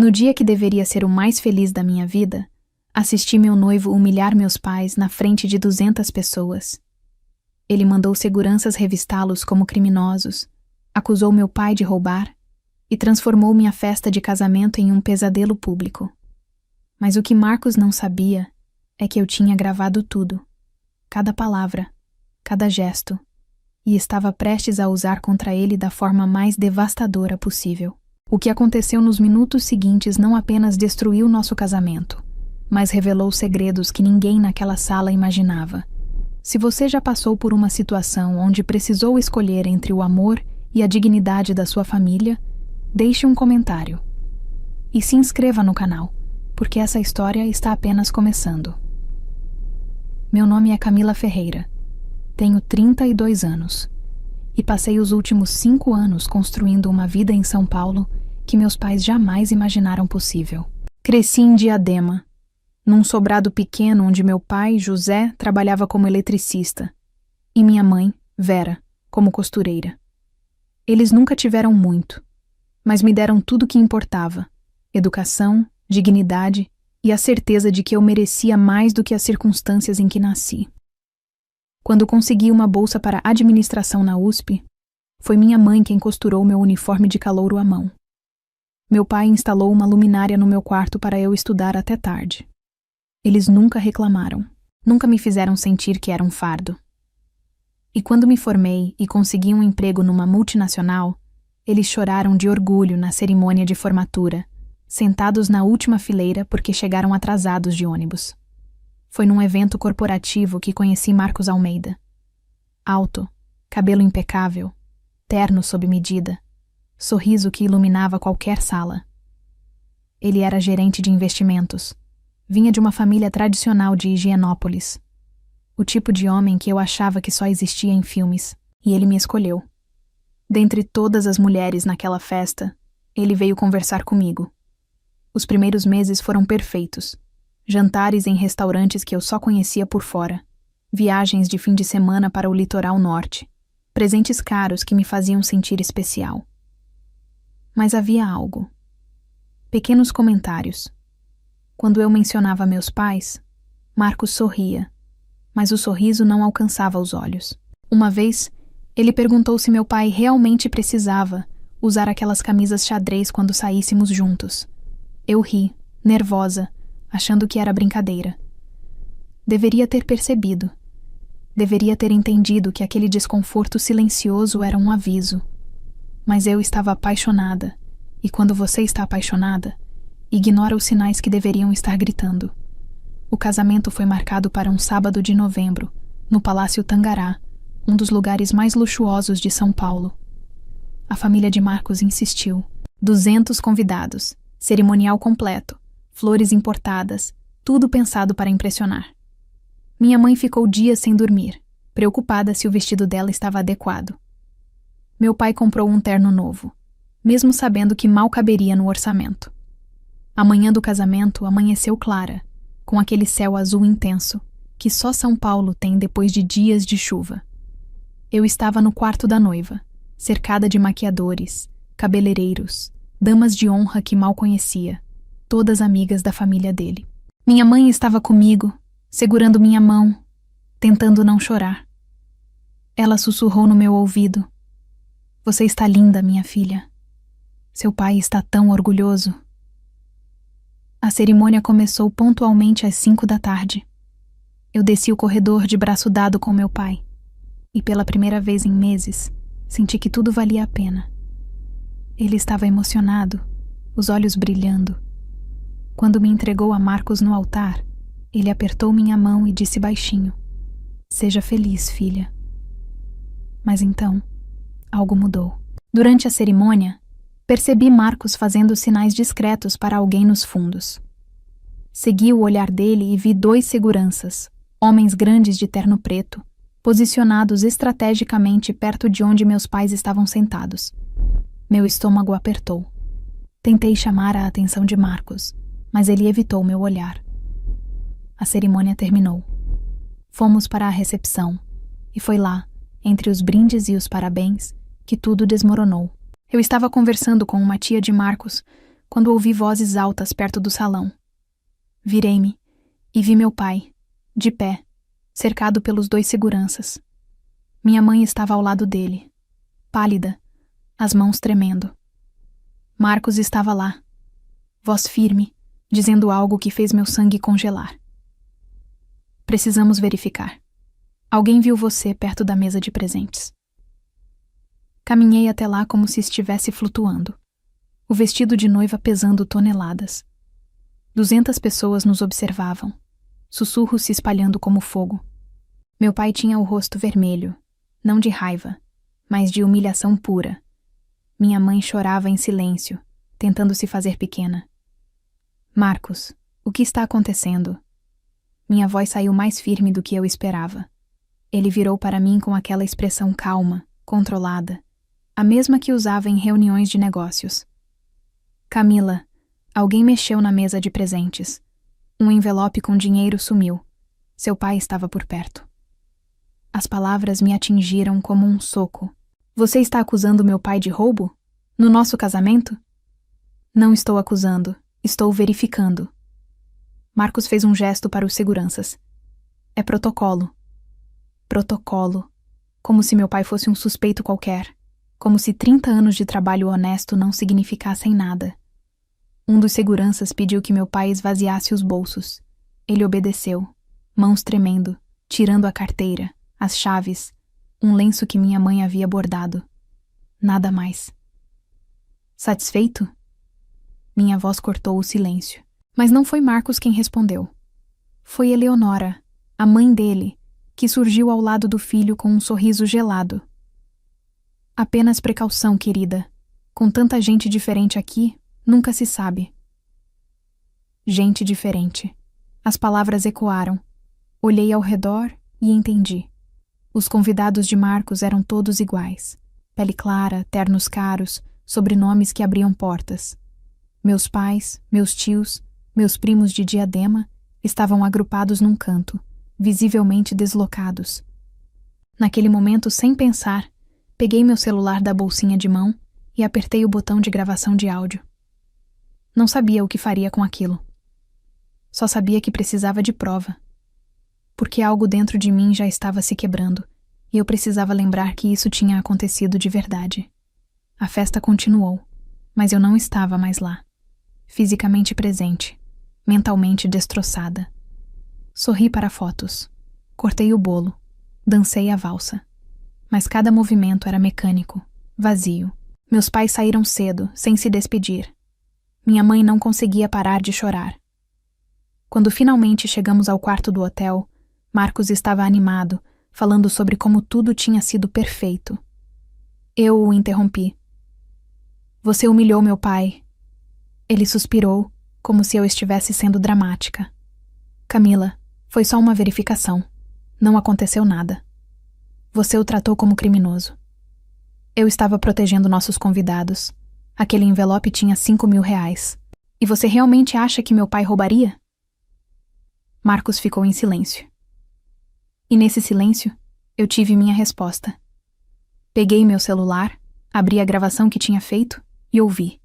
No dia que deveria ser o mais feliz da minha vida, assisti meu noivo humilhar meus pais na frente de 200 pessoas. Ele mandou seguranças revistá-los como criminosos, acusou meu pai de roubar e transformou minha festa de casamento em um pesadelo público. Mas o que Marcos não sabia é que eu tinha gravado tudo, cada palavra, cada gesto, e estava prestes a usar contra ele da forma mais devastadora possível. O que aconteceu nos minutos seguintes não apenas destruiu nosso casamento, mas revelou segredos que ninguém naquela sala imaginava. Se você já passou por uma situação onde precisou escolher entre o amor e a dignidade da sua família, deixe um comentário. E se inscreva no canal, porque essa história está apenas começando. Meu nome é Camila Ferreira. Tenho 32 anos. E passei os últimos 5 anos construindo uma vida em São Paulo que meus pais jamais imaginaram possível. Cresci em Diadema, num sobrado pequeno onde meu pai, José, trabalhava como eletricista, e minha mãe, Vera, como costureira. Eles nunca tiveram muito, mas me deram tudo o que importava: educação, dignidade e a certeza de que eu merecia mais do que as circunstâncias em que nasci. Quando consegui uma bolsa para administração na USP, foi minha mãe quem costurou meu uniforme de calouro à mão. Meu pai instalou uma luminária no meu quarto para eu estudar até tarde. Eles nunca reclamaram, nunca me fizeram sentir que era um fardo. E quando me formei e consegui um emprego numa multinacional, eles choraram de orgulho na cerimônia de formatura, sentados na última fileira porque chegaram atrasados de ônibus. Foi num evento corporativo que conheci Marcos Almeida. Alto, cabelo impecável, terno sob medida, sorriso que iluminava qualquer sala. Ele era gerente de investimentos. Vinha de uma família tradicional de Higienópolis. O tipo de homem que eu achava que só existia em filmes, e ele me escolheu. Dentre todas as mulheres naquela festa, ele veio conversar comigo. Os primeiros meses foram perfeitos. Jantares em restaurantes que eu só conhecia por fora. Viagens de fim de semana para o litoral norte. Presentes caros que me faziam sentir especial. Mas havia algo. Pequenos comentários. Quando eu mencionava meus pais, Marcos sorria, mas o sorriso não alcançava os olhos. Uma vez, ele perguntou se meu pai realmente precisava usar aquelas camisas xadrez quando saíssemos juntos. Eu ri, nervosa, achando que era brincadeira. Deveria ter percebido. Deveria ter entendido que aquele desconforto silencioso era um aviso. Mas eu estava apaixonada, e quando você está apaixonada, ignora os sinais que deveriam estar gritando. O casamento foi marcado para um sábado de novembro, no Palácio Tangará, um dos lugares mais luxuosos de São Paulo. A família de Marcos insistiu. 200 convidados, cerimonial completo, flores importadas, tudo pensado para impressionar. Minha mãe ficou dias sem dormir, preocupada se o vestido dela estava adequado. Meu pai comprou um terno novo, mesmo sabendo que mal caberia no orçamento. A manhã do casamento amanheceu clara, com aquele céu azul intenso, que só São Paulo tem depois de dias de chuva. Eu estava no quarto da noiva, cercada de maquiadores, cabeleireiros, damas de honra que mal conhecia, todas amigas da família dele. Minha mãe estava comigo, segurando minha mão, tentando não chorar. Ela sussurrou no meu ouvido: "Você está linda, minha filha. Seu pai está tão orgulhoso." A cerimônia começou pontualmente às 5 da tarde. Eu desci o corredor de braço dado com meu pai, e pela primeira vez em meses, senti que tudo valia a pena. Ele estava emocionado, os olhos brilhando. Quando me entregou a Marcos no altar, ele apertou minha mão e disse baixinho: "Seja feliz, filha." Mas então, algo mudou. Durante a cerimônia, percebi Marcos fazendo sinais discretos para alguém nos fundos. Segui o olhar dele e vi 2 seguranças, homens grandes de terno preto, posicionados estrategicamente perto de onde meus pais estavam sentados. Meu estômago apertou. Tentei chamar a atenção de Marcos, mas ele evitou meu olhar. A cerimônia terminou. Fomos para a recepção, e foi lá, entre os brindes e os parabéns, que tudo desmoronou. Eu estava conversando com uma tia de Marcos quando ouvi vozes altas perto do salão. Virei-me e vi meu pai, de pé, cercado pelos 2 seguranças. Minha mãe estava ao lado dele, pálida, as mãos tremendo. Marcos estava lá, voz firme, dizendo algo que fez meu sangue congelar. Precisamos verificar. Alguém viu você perto da mesa de presentes. Caminhei até lá como se estivesse flutuando, o vestido de noiva pesando toneladas. 200 pessoas nos observavam, sussurros se espalhando como fogo. Meu pai tinha o rosto vermelho, não de raiva, mas de humilhação pura. Minha mãe chorava em silêncio, tentando se fazer pequena. Marcos, o que está acontecendo? Minha voz saiu mais firme do que eu esperava. Ele virou para mim com aquela expressão calma, controlada, a mesma que usava em reuniões de negócios. Camila, alguém mexeu na mesa de presentes. Um envelope com dinheiro sumiu. Seu pai estava por perto. As palavras me atingiram como um soco. Você está acusando meu pai de roubo? No nosso casamento? Não estou acusando, estou verificando. Marcos fez um gesto para os seguranças. É protocolo. Protocolo. Como se meu pai fosse um suspeito qualquer. Como se 30 anos de trabalho honesto não significassem nada. Um dos seguranças pediu que meu pai esvaziasse os bolsos. Ele obedeceu, mãos tremendo, tirando a carteira, as chaves, um lenço que minha mãe havia bordado. Nada mais. Satisfeito? Minha voz cortou o silêncio. Mas não foi Marcos quem respondeu. Foi Eleonora, a mãe dele, que surgiu ao lado do filho com um sorriso gelado. Apenas precaução, querida. Com tanta gente diferente aqui, nunca se sabe. Gente diferente. As palavras ecoaram. Olhei ao redor e entendi. Os convidados de Marcos eram todos iguais. Pele clara, ternos caros, sobrenomes que abriam portas. Meus pais, meus tios, meus primos de diadema estavam agrupados num canto, visivelmente deslocados. Naquele momento, sem pensar, peguei meu celular da bolsinha de mão e apertei o botão de gravação de áudio. Não sabia o que faria com aquilo. Só sabia que precisava de prova. Porque algo dentro de mim já estava se quebrando, e eu precisava lembrar que isso tinha acontecido de verdade. A festa continuou, mas eu não estava mais lá. Fisicamente presente, mentalmente destroçada. Sorri para fotos. Cortei o bolo. Dancei a valsa. Mas cada movimento era mecânico, vazio. Meus pais saíram cedo, sem se despedir. Minha mãe não conseguia parar de chorar. Quando finalmente chegamos ao quarto do hotel, Marcos estava animado, falando sobre como tudo tinha sido perfeito. Eu o interrompi. Você humilhou meu pai. Ele suspirou, como se eu estivesse sendo dramática. Camila, foi só uma verificação. Não aconteceu nada. Você o tratou como criminoso. Eu estava protegendo nossos convidados. Aquele envelope tinha 5.000 reais. E você realmente acha que meu pai roubaria? Marcos ficou em silêncio. E nesse silêncio, eu tive minha resposta. Peguei meu celular, abri a gravação que tinha feito e ouvi.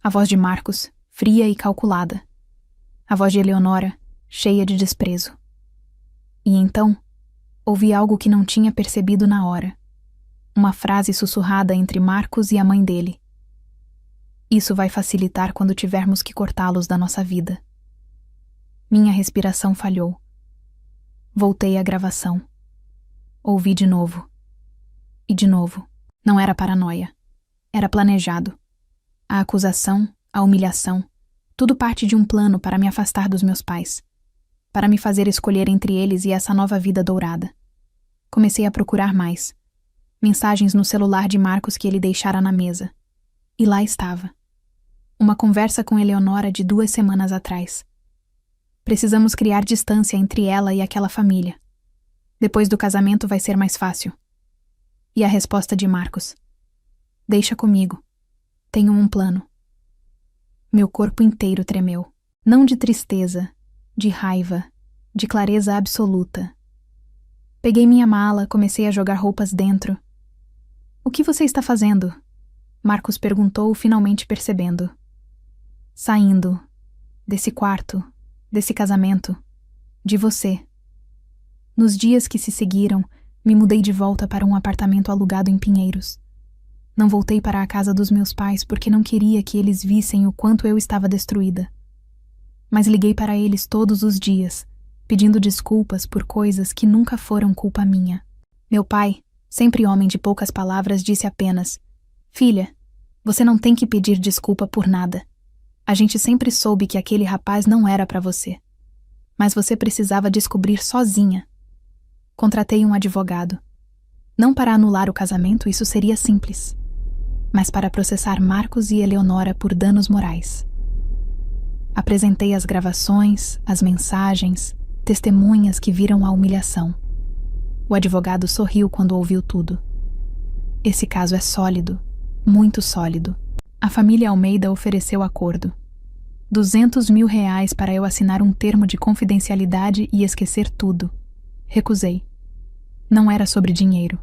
A voz de Marcos, fria e calculada. A voz de Eleonora, cheia de desprezo. E então, ouvi algo que não tinha percebido na hora. Uma frase sussurrada entre Marcos e a mãe dele. Isso vai facilitar quando tivermos que cortá-los da nossa vida. Minha respiração falhou. Voltei à gravação. Ouvi de novo. E de novo. Não era paranoia. Era planejado. A acusação, a humilhação, tudo parte de um plano para me afastar dos meus pais. Para me fazer escolher entre eles e essa nova vida dourada. Comecei a procurar mais. Mensagens no celular de Marcos que ele deixara na mesa. E lá estava. Uma conversa com Eleonora de 2 semanas atrás. Precisamos criar distância entre ela e aquela família. Depois do casamento vai ser mais fácil. E a resposta de Marcos. Deixa comigo. Tenho um plano. Meu corpo inteiro tremeu. Não de tristeza, de raiva, de clareza absoluta. Peguei minha mala, comecei a jogar roupas dentro. O que você está fazendo? Marcos perguntou, finalmente percebendo. saindo desse quarto, desse casamento, de você. Nos dias que se seguiram, me mudei de volta para um apartamento alugado em Pinheiros. Não voltei para a casa dos meus pais porque não queria que eles vissem o quanto eu estava destruída. Mas liguei para eles todos os dias, pedindo desculpas por coisas que nunca foram culpa minha. Meu pai, sempre homem de poucas palavras, disse apenas: "Filha, você não tem que pedir desculpa por nada. A gente sempre soube que aquele rapaz não era para você. Mas você precisava descobrir sozinha. Contratei um advogado. Não para anular o casamento, isso seria simples, mas para processar Marcos e Eleonora por danos morais. Apresentei as gravações, as mensagens, testemunhas que viram a humilhação. O advogado sorriu quando ouviu tudo. Esse caso é sólido, muito sólido. A família Almeida ofereceu acordo. R$ 200.000 para eu assinar um termo de confidencialidade e esquecer tudo. Recusei. Não era sobre dinheiro.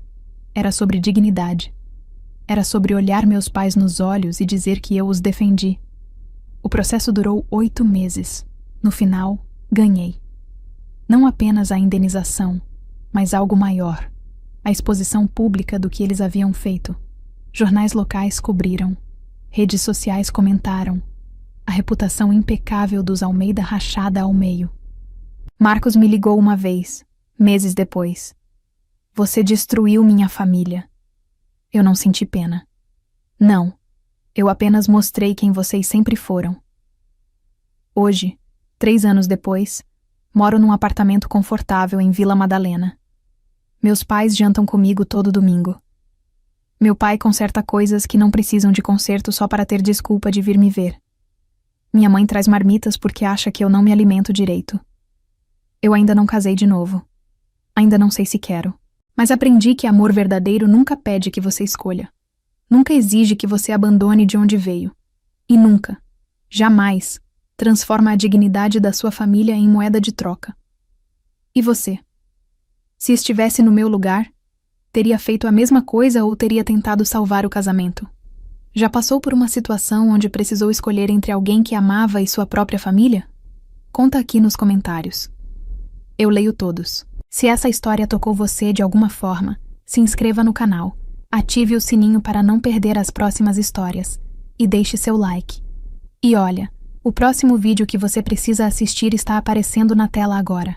Era sobre dignidade. Era sobre olhar meus pais nos olhos e dizer que eu os defendi. O processo durou 8 meses. No final, ganhei. Não apenas a indenização, mas algo maior. A exposição pública do que eles haviam feito. Jornais locais cobriram. Redes sociais comentaram. A reputação impecável dos Almeida rachada ao meio. Marcos me ligou uma vez, meses depois. Você destruiu minha família. Eu não senti pena. Não. Eu apenas mostrei quem vocês sempre foram. Hoje, 3 anos depois, moro num apartamento confortável em Vila Madalena. Meus pais jantam comigo todo domingo. Meu pai conserta coisas que não precisam de conserto só para ter desculpa de vir me ver. Minha mãe traz marmitas porque acha que eu não me alimento direito. Eu ainda não casei de novo. Ainda não sei se quero. Mas aprendi que amor verdadeiro nunca pede que você escolha. Nunca exige que você abandone de onde veio. E nunca, jamais, transforma a dignidade da sua família em moeda de troca. E você? Se estivesse no meu lugar, teria feito a mesma coisa ou teria tentado salvar o casamento? Já passou por uma situação onde precisou escolher entre alguém que amava e sua própria família? Conta aqui nos comentários. Eu leio todos. Se essa história tocou você de alguma forma, se inscreva no canal. Ative o sininho para não perder as próximas histórias e deixe seu like. E olha, o próximo vídeo que você precisa assistir está aparecendo na tela agora.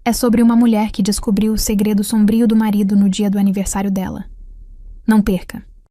É sobre uma mulher que descobriu o segredo sombrio do marido no dia do aniversário dela. Não perca!